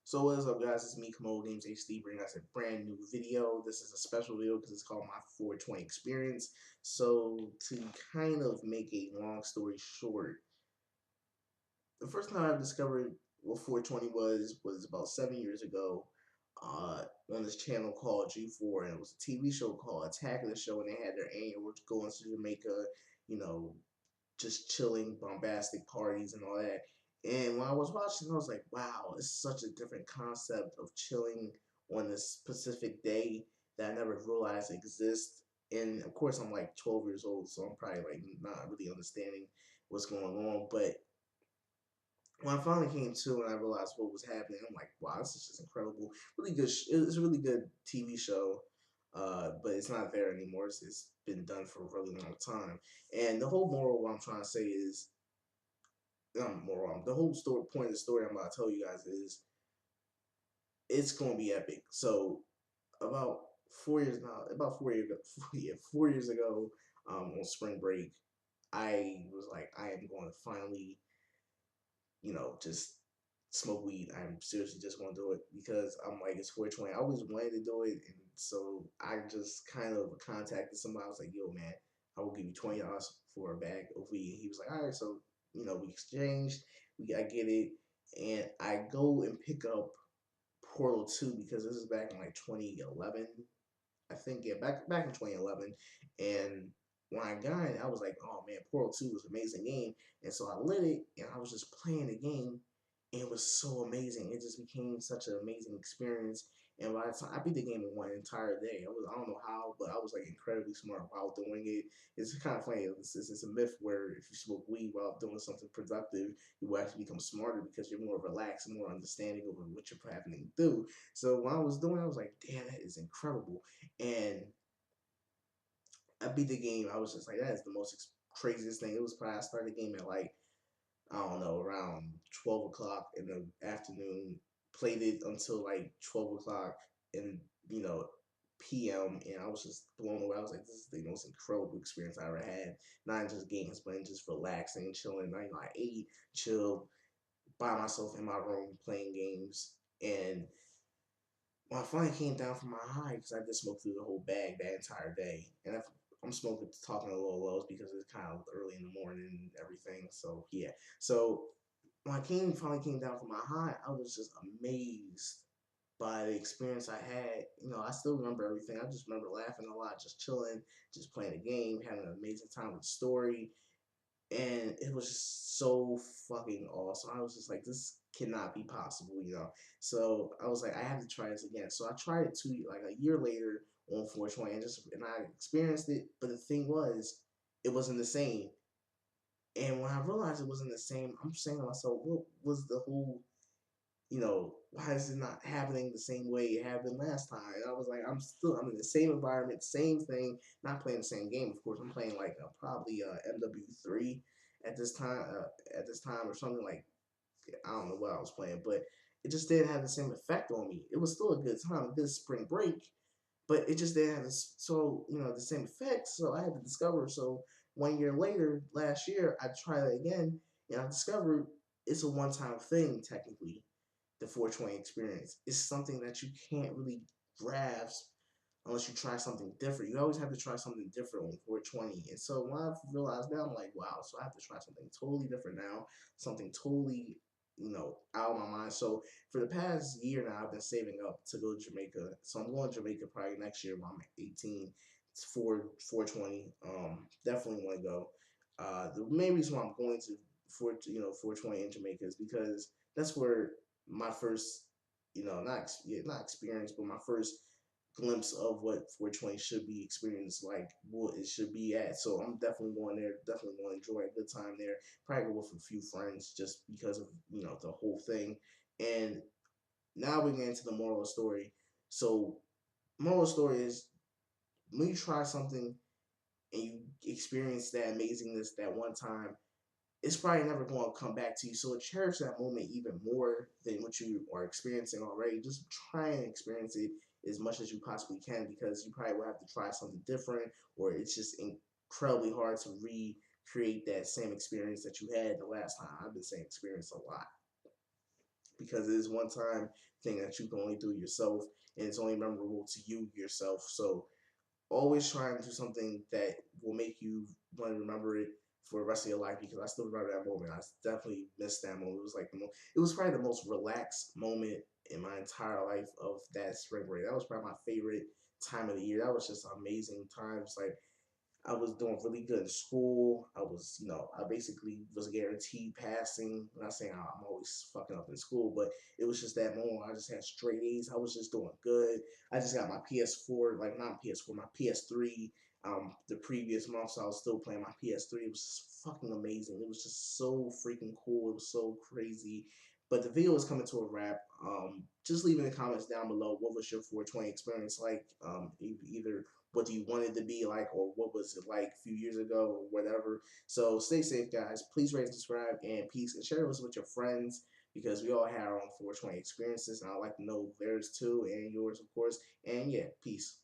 So what is up, guys? It's me, Komodo Games HD, bringing us a brand new video. This is a special video because it's called my 420 experience. So to kind of make a long story short, the first time I discovered what 420 was about 7 years ago. On this channel called G4, and it was a TV show called Attack of the Show, and they had their annual going to Jamaica, you know, just chilling, bombastic parties and all that. And when I was watching, I was like, wow, it's such a different concept of chilling on this specific day that I never realized exists. And of course, I'm like 12 years old, so I'm probably like not really understanding what's going on. But when I finally came to and I realized what was happening, I'm like, wow, this is just incredible. Really good. It's a really good TV show, but it's not there anymore. It's been done for a really long time. And the whole moral, what I'm trying to say is, moral. The whole story point of the story I'm about to tell you guys is it's gonna be epic. So about 4 years now, about 4 years ago, yeah, 4 years ago, on spring break, I was like, I am going to finally, just smoke weed. I'm seriously just gonna do it because I'm like, it's 420. I always wanted to do it, and so I just kind of contacted somebody. I was like, yo, man, I will give you $20 for a bag of weed. And he was like, all right, so we exchanged. I get it, and I go and pick up Portal 2 because this is back in like 2011. I think, yeah, back in 2011. And when I got it, I was like, oh man, Portal 2 was an amazing game. And so I lit it and I was just playing the game, and it was so amazing. It just became such an amazing experience. And by the time I beat the game in one entire day, I don't know how, but I was like incredibly smart while doing it. It's kind of funny. It's a myth where if you smoke weed while doing something productive, you will actually become smarter because you're more relaxed and more understanding over what you're having to do. So when I was doing it, I was like, damn, that is incredible. And I beat the game. I was just like, that is the most craziest thing. It was probably, I started the game at like, I don't know, around 12 o'clock in the afternoon. Played it until like 12 o'clock in, you know, PM. And I was just blown away. I was like, this is the most incredible experience I ever had. Not just games, but just relaxing, chilling. I ate, chilled, by myself in my room playing games. And when I finally came down from my high, because I just smoked through the whole bag that entire day, and I'm smoking, talking a little lows because it's kind of early in the morning and everything. So yeah, so when finally came down from my high, I was just amazed by the experience I had. I still remember everything. I just remember laughing a lot, just chilling, just playing the game, having an amazing time with the story, and it was just so fucking awesome. I was just like, this cannot be possible. So I was like, I have to try this again. So I tried it like a year later on 420, and I experienced it. But the thing was, it wasn't the same. And when I realized it wasn't the same, I'm saying to myself, what was the whole, why is it not happening the same way it happened last time? And I was like, I'm in the same environment, same thing, not playing the same game. Of course, I'm playing like probably MW3 at this time or something like. I don't know what I was playing, but it just didn't have the same effect on me. It was still a good time, a good spring break, but it just didn't have the same effect. So I had to discover. So 1 year later, last year, I tried it again, and I discovered it's a one-time thing technically. The 420 experience is something that you can't really grasp unless you try something different. You always have to try something different on 420. And so when I realized that, I'm like, wow, so I have to try something totally different now, something totally, out of my mind. So for the past year now, I've been saving up to go to Jamaica. So I'm going to Jamaica probably next year when I'm 18. It's 420. Definitely want to go. The main reason why I'm going to 420 in Jamaica is because that's where my first, not experience, but my first glimpse of what 420 should be experienced like, what it should be at. So I'm definitely going there, definitely going to enjoy a good time there. Probably go with a few friends just because of, the whole thing. And now we get into the moral of the story. So moral of the story is when you try something and you experience that amazingness that one time, it's probably never going to come back to you. So cherish that moment even more than what you are experiencing already. Just try and experience it as much as you possibly can, because you probably will have to try something different, or it's just incredibly hard to recreate that same experience that you had the last time. I've been saying experience a lot. because it is one time thing that you can only do yourself, and it's only memorable to you yourself. So always try and do something that will make you want to remember it for the rest of your life, because I still remember that moment. I definitely missed that moment. It was like it was probably the most relaxed moment in my entire life of that spring break. That was probably my favorite time of the year. That was just amazing times. Like I was doing really good in school. I was, I basically was guaranteed passing. I'm not saying I'm always fucking up in school, but it was just that moment. I just had straight A's. I was just doing good. I just got my PS4, like not PS4, my PS3. The previous month, so I was still playing my PS3. It was just fucking amazing. It was just so freaking cool. It was so crazy. But the video is coming to a wrap. Just leave in the comments down below, what was your 420 experience like? Either what do you want it to be like, or what was it like a few years ago, or whatever. So stay safe, guys. Please rate and subscribe, and peace. And share this with your friends, because we all had our own 420 experiences, and I'd like to know theirs too, and yours, of course. And yeah, peace.